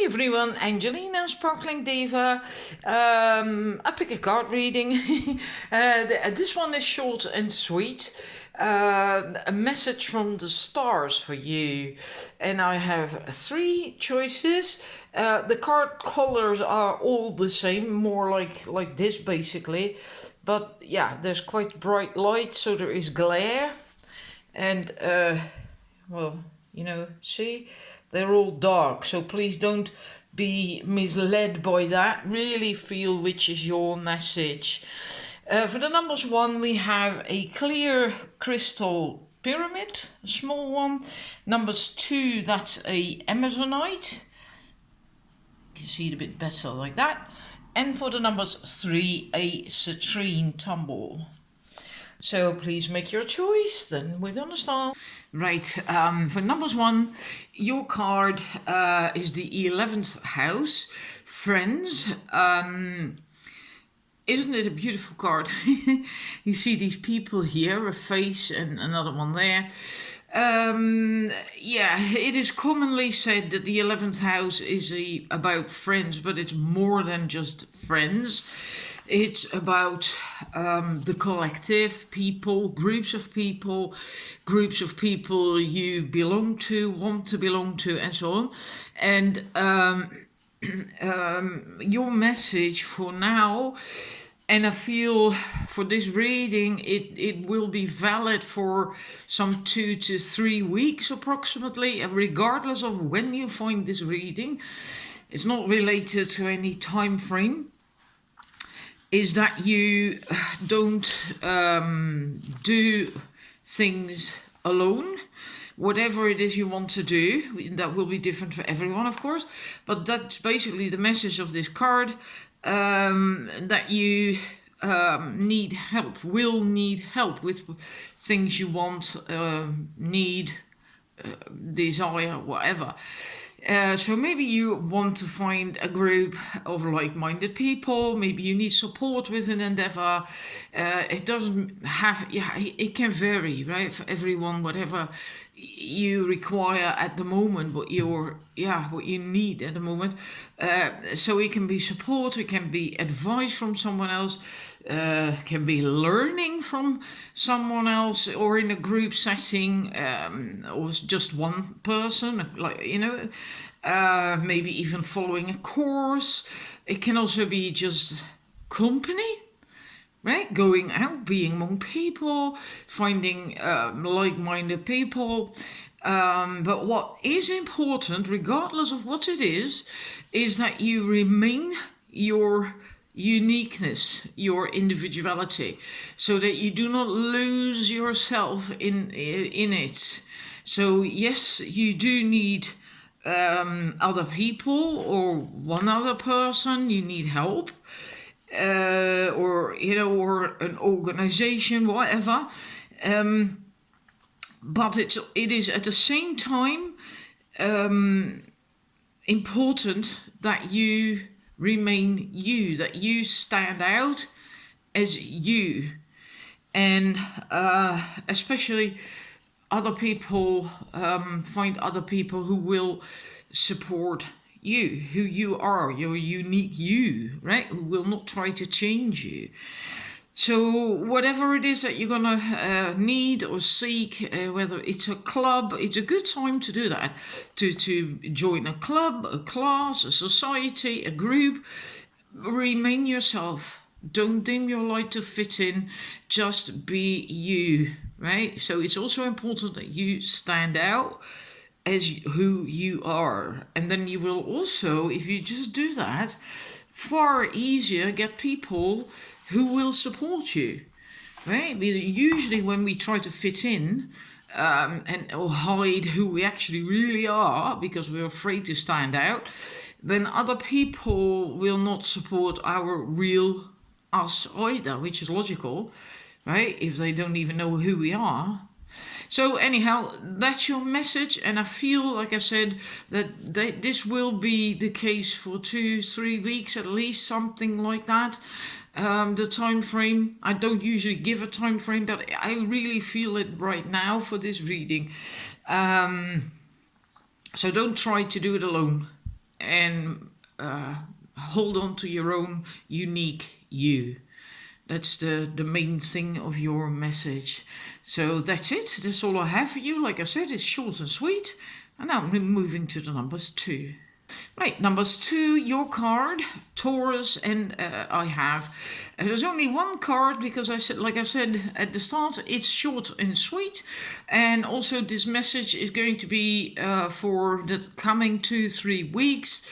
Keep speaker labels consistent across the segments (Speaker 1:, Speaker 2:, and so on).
Speaker 1: everyone, Angelina, Sparkling Diva. I pick a card reading. This one is short and sweet. A message from the stars for you. And I have three choices. The card colors are all the same, more like this basically. But yeah, there's quite bright light, so there is glare. And, well, you know, see? They're all dark, so please don't be misled by that. Really feel which is your message. For the numbers 1, we have a clear crystal pyramid, a small one. Numbers 2, that's a Amazonite. You can see it a bit better like that. And for the numbers 3, a Citrine tumble. So please make your choice, then we're gonna start. Right, for numbers 1, your card is the 11th house, friends. Isn't it a beautiful card? You see these people here, a face and another one there. Yeah, it is commonly said that the 11th house is about friends, but it's more than just friends. It's about the collective, people, groups of people you belong to, want to belong to, and so on. And your message for now, and I feel for this reading, it will be valid for some 2 to 3 weeks approximately, regardless of when you find this reading. It's not related to any time frame. Is that you don't do things alone. Whatever it is you want to do, that will be different for everyone, of course. But that's basically the message of this card, that you need help, will need help with things you want, need, desire, whatever. So maybe you want to find a group of like-minded people. Maybe you need support with an endeavor. It doesn't have, yeah, it can vary, right? For everyone, whatever you require at the moment, what you need at the moment. So it can be support, it can be advice from someone else, can be learning from someone else, or in a group setting, or just one person, like, you know, maybe even following a course. It can also be just company, right? Going out, being among people, finding like-minded people. But what is important, regardless of what it is that you remain your uniqueness, your individuality, so that you do not lose yourself in it. So yes, you do need other people or one other person. You need help, or you know, or an organization, whatever. But it is at the same time important that you remain you, that you stand out as you, and especially other people, find other people who will support you, who you are, your unique you, right? Who will not try to change you. So whatever it is that you're gonna need or seek, whether it's a club, it's a good time to do that, to join a club, a class, a society, a group. Remain yourself. Don't dim your light to fit in. Just be you, right? So it's also important that you stand out as who you are. And then you will also, if you just do that, far easier get people who will support you, right? Usually when we try to fit in or hide who we actually really are because we're afraid to stand out, then other people will not support our real us either, which is logical, right? If they don't even know who we are. So anyhow, that's your message, and I feel, like I said, that this will be the case for 2-3 weeks at least, something like that. The time frame, I don't usually give a time frame, but I really feel it right now for this reading. So don't try to do it alone. and hold on to your own unique you. That's the main thing of your message. So that's it. That's all I have for you. Like I said, it's short and sweet. And now I'm moving to the numbers 2. Right, numbers 2, your card, Taurus, and I have. There's only one card because I said, like I said at the start, it's short and sweet. And also this message is going to be for the coming 2-3 weeks.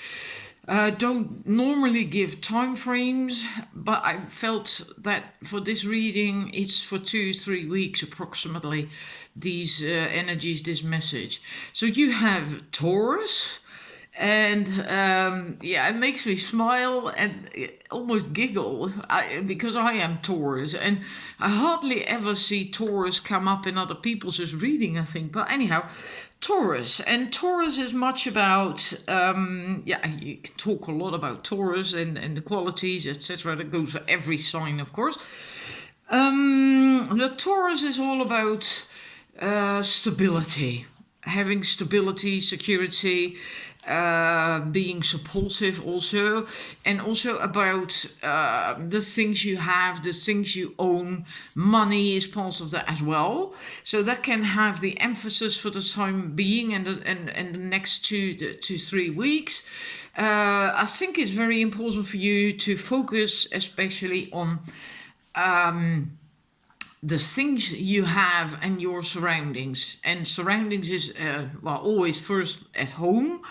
Speaker 1: Don't normally give time frames, but I felt that for this reading, it's for 2-3 weeks approximately, these energies, this message. So you have Taurus. And it makes me smile and almost giggle because I am Taurus, and I hardly ever see Taurus come up in other people's reading, I think. But anyhow, Taurus, and Taurus is much about you can talk a lot about Taurus and the qualities, etc. That goes for every sign, of course. The Taurus is all about stability, having stability, security. Being supportive also, and also about the things you have, the things you own. Money is part of that as well. So that can have the emphasis for the time being and the next 2-3 weeks. I think it's very important for you to focus especially on the things you have and your surroundings. And surroundings is always first at home.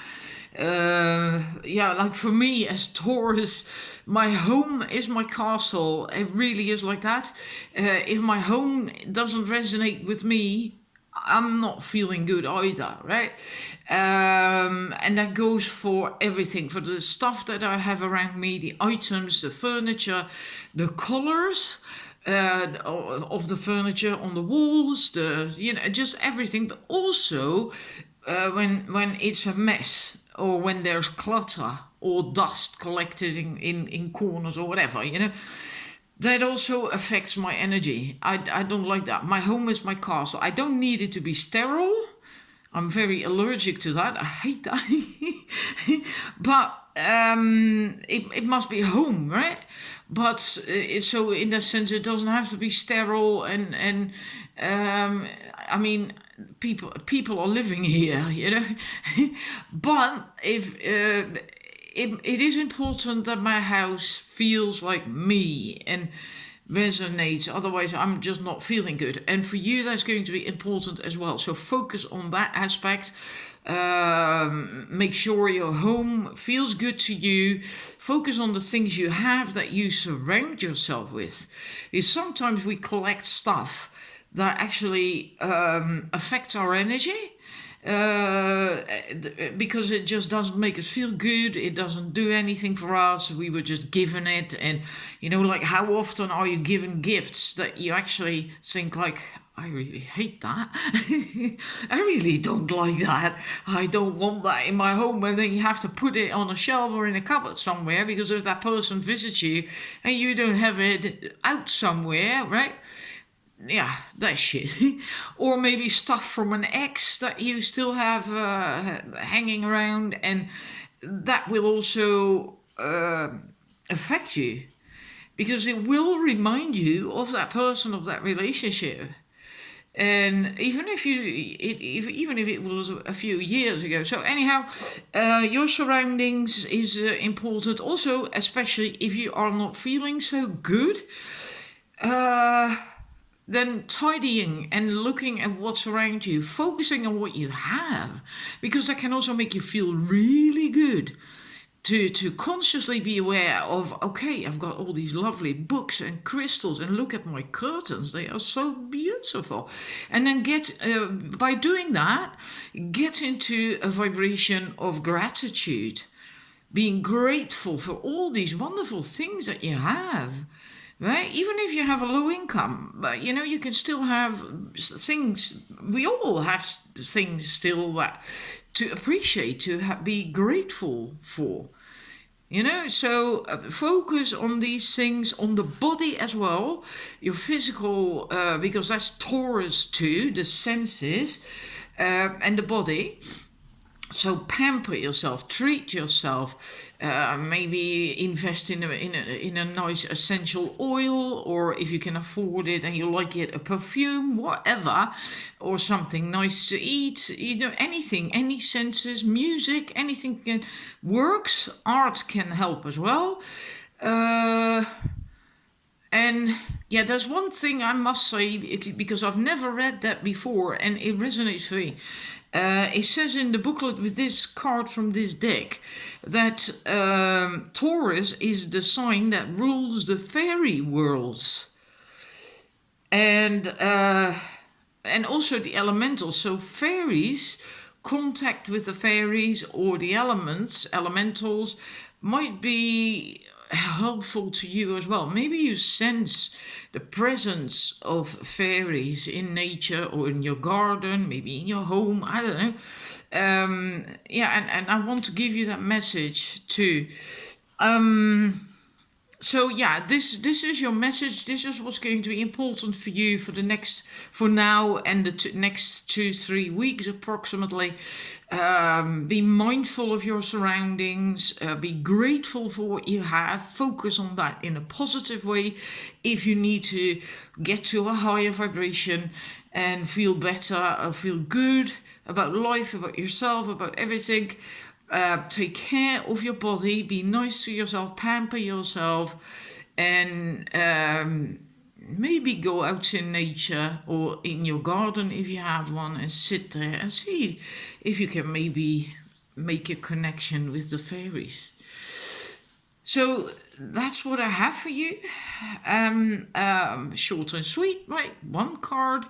Speaker 1: Like for me as Taurus, my home is my castle. It really is like that. If my home doesn't resonate with me, I'm not feeling good either, right? And that goes for everything, for the stuff that I have around me, the items, the furniture, the colors of the furniture on the walls, just everything. But also when it's a mess, or when there's clutter or dust collected in corners or whatever, that also affects my energy. I don't like that. My home is my castle. I don't need it to be sterile. I'm very allergic to that. I hate that. But it must be home, right? But so in that sense, it doesn't have to be sterile. And I mean, people are living here, But if it is important that my house feels like me and resonates, otherwise I'm just not feeling good. And for you, that's going to be important as well. So focus on that aspect. Make sure your home feels good to you. Focus on the things you have that you surround yourself with. Because sometimes we collect stuff that actually affects our energy. Because it just doesn't make us feel good. It doesn't do anything for us. We were just given it. And, like how often are you given gifts that you actually think like, I really hate that. I really don't like that. I don't want that in my home. And then you have to put it on a shelf or in a cupboard somewhere, because if that person visits you and you don't have it out somewhere, right? Yeah, that's shit. Or maybe stuff from an ex that you still have hanging around, and that will also affect you, because it will remind you of that person, of that relationship. And even if it was a few years ago. So anyhow, your surroundings is important. Also, especially if you are not feeling so good. Then tidying and looking at what's around you, focusing on what you have, because that can also make you feel really good. To consciously be aware of, okay, I've got all these lovely books and crystals, and look at my curtains, they are so beautiful. And then by doing that, get into a vibration of gratitude, being grateful for all these wonderful things that you have. Right? Even if you have a low income, but you can still have things. We all have things still that to appreciate, to be grateful for. So focus on these things, on the body as well, your physical, because that's Taurus too, the senses and the body. So pamper yourself, treat yourself, maybe invest in a nice essential oil, or if you can afford it and you like it, a perfume, whatever, or something nice to eat. Anything, any senses, music, anything works. Art can help as well. And yeah, there's one thing I must say, because I've never read that before and it resonates with me. It says in the booklet with this card from this deck that Taurus is the sign that rules the fairy worlds. And also the elementals. So fairies, contact with the fairies or the elementals might be helpful to you as well. Maybe you sense the presence of fairies in nature or in your garden, maybe in your home, I don't know. And I want to give you that message too. So yeah, this is your message. This is what's going to be important for you for now and the next 2-3 weeks approximately. Be mindful of your surroundings. Be grateful for what you have. Focus on that in a positive way. If you need to get to a higher vibration and feel better or feel good about life, about yourself, about everything. Take care of your body, be nice to yourself, pamper yourself, and maybe go out in nature or in your garden if you have one and sit there and see if you can maybe make a connection with the fairies. So that's what I have for you. Short and sweet, right? One card.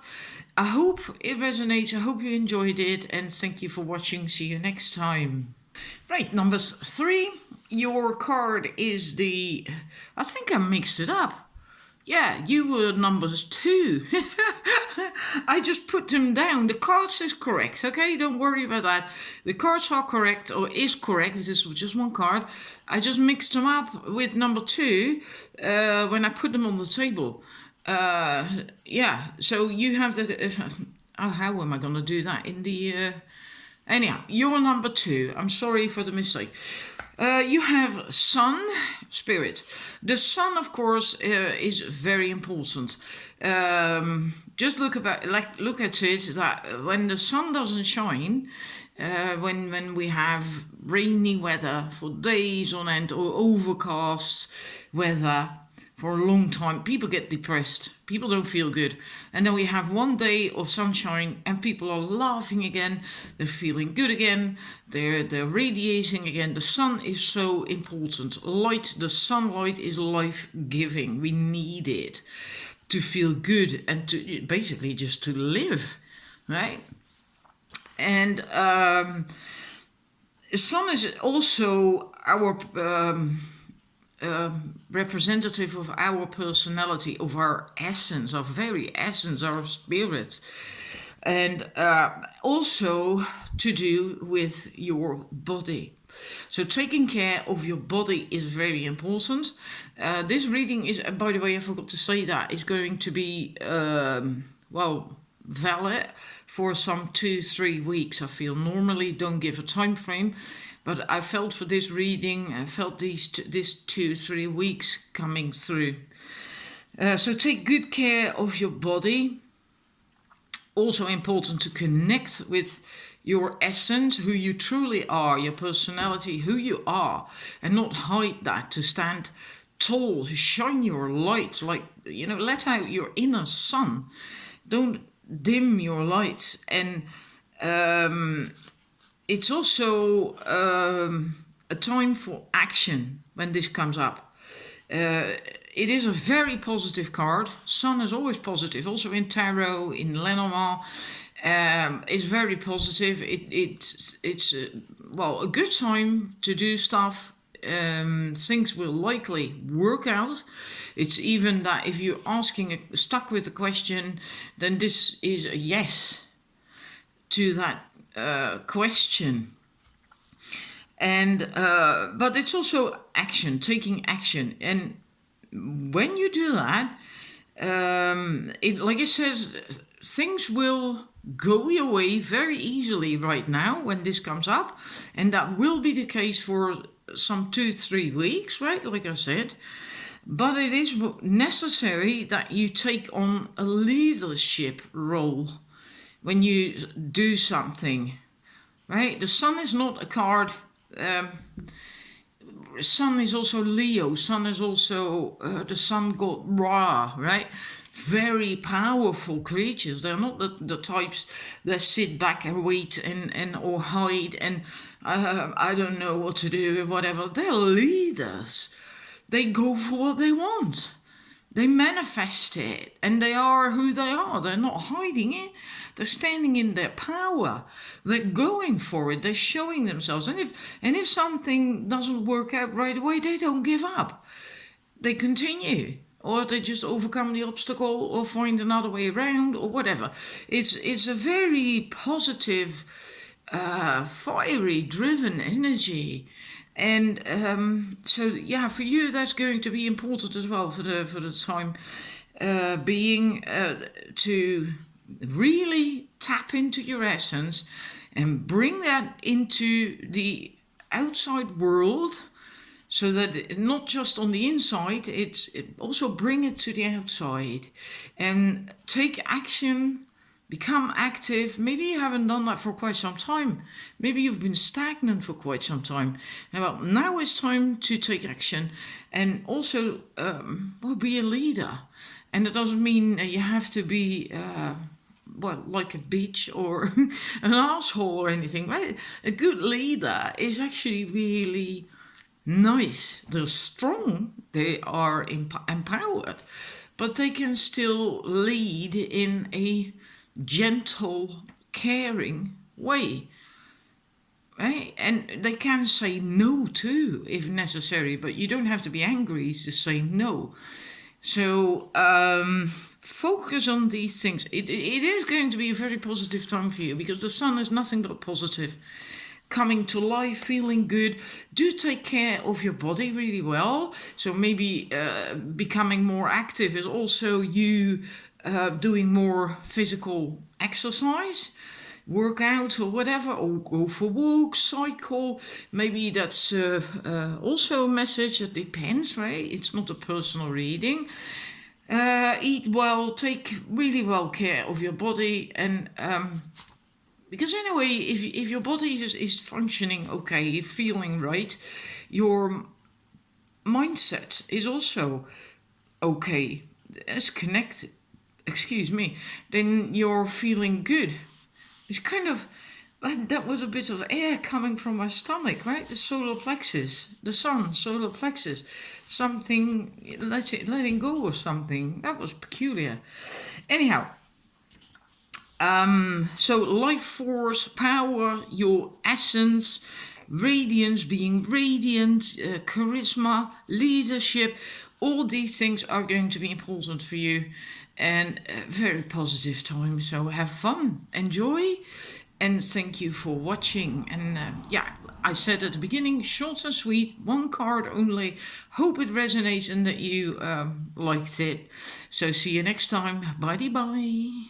Speaker 1: I hope it resonates. I hope you enjoyed it, and thank you for watching. See you next time. Right, number 3. Your card is I think I mixed it up. Yeah, you were numbers 2. I just put them down. The cards is correct, okay? Don't worry about that. The cards are correct, or is correct. This is just one card. I just mixed them up with number 2 when I put them on the table. So you have the... how am I going to do that in the... Anyhow, you're number 2. I'm sorry for the mistake. You have Sun, Spirit. The Sun, of course, is very important. Just look at it that when the sun doesn't shine, when we have rainy weather for days on end or overcast weather for a long time, people get depressed. People don't feel good. And then we have one day of sunshine and people are laughing again. They're feeling good again. They're radiating again. The sun is so important. The sunlight is life-giving. We need it to feel good and to basically just to live, right? And the sun is also our... representative of our personality, of our essence, our very essence, our spirit, and also to do with your body. So taking care of your body is very important. This reading is, by the way, I forgot to say that, is going to be, valid for some 2-3 weeks, I feel. Normally don't give a time frame, but I felt for this reading, I felt this 2-3 weeks coming through. So take good care of your body. Also important to connect with your essence, who you truly are, your personality, who you are, and not hide that, to stand tall, to shine your light, let out your inner sun. Don't dim your light. And it's also a time for action when this comes up. It is a very positive card. Sun is always positive, also in tarot, in Lenormand. It's very positive. It's a good time to do stuff. Things will likely work out. It's even that if you're stuck with a question, then this is a yes to that question. And but it's also action, taking action. And when you do that, Like it says, things will go your way very easily right now when this comes up, and that will be the case for some 2-3 weeks, right? Like I said. But it is necessary that you take on a leadership role when you do something, right? The sun is not a card. Sun is also Leo. Sun is also the sun god Ra, right? Very powerful creatures. They're not the types that sit back and wait and or hide and I don't know what to do, whatever. They're leaders. They go for what they want. They manifest it and they are who they are. They're not hiding it. They're standing in their power. They're going for it. They're showing themselves. And if something doesn't work out right away, they don't give up. They continue. Or they just overcome the obstacle or find another way around or whatever. It's a very positive, fiery, driven energy. And so, yeah, for you, that's going to be important as well for the time being to really tap into your essence and bring that into the outside world, so that not just on the inside, it also bring it to the outside and take action. Become active. Maybe you haven't done that for quite some time. Maybe you've been stagnant for quite some time. Well, now it's time to take action and also be a leader. And it doesn't mean you have to be like a bitch or an asshole or anything. Right? A good leader is actually really nice. They're strong. They are empowered, but they can still lead in a gentle, caring way, right? And they can say no too if necessary, but you don't have to be angry to say no. So focus on these things. It is going to be a very positive time for you because the sun is nothing but positive. Coming to life, feeling good. Do take care of your body really well. So maybe becoming more active is also you doing more physical exercise, workout or whatever, or go for walks, cycle. Maybe that's also a message. It depends, right? It's not a personal reading. Eat well, take really well care of your body, and because in a way, if your body is functioning okay, you're feeling right, your mindset is also okay, it's connected, then you're feeling good. It's kind of, that was a bit of air coming from my stomach, right? The solar plexus, the sun, solar plexus, something, letting go of something. That was peculiar. Anyhow, so life force, power, your essence, radiance, being radiant, charisma, leadership, all these things are going to be important for you, and a very positive time. So have fun, enjoy, and thank you for watching. And I said at the beginning, short and sweet, one card only. Hope it resonates and that you liked it. So see you next time. Bye bye.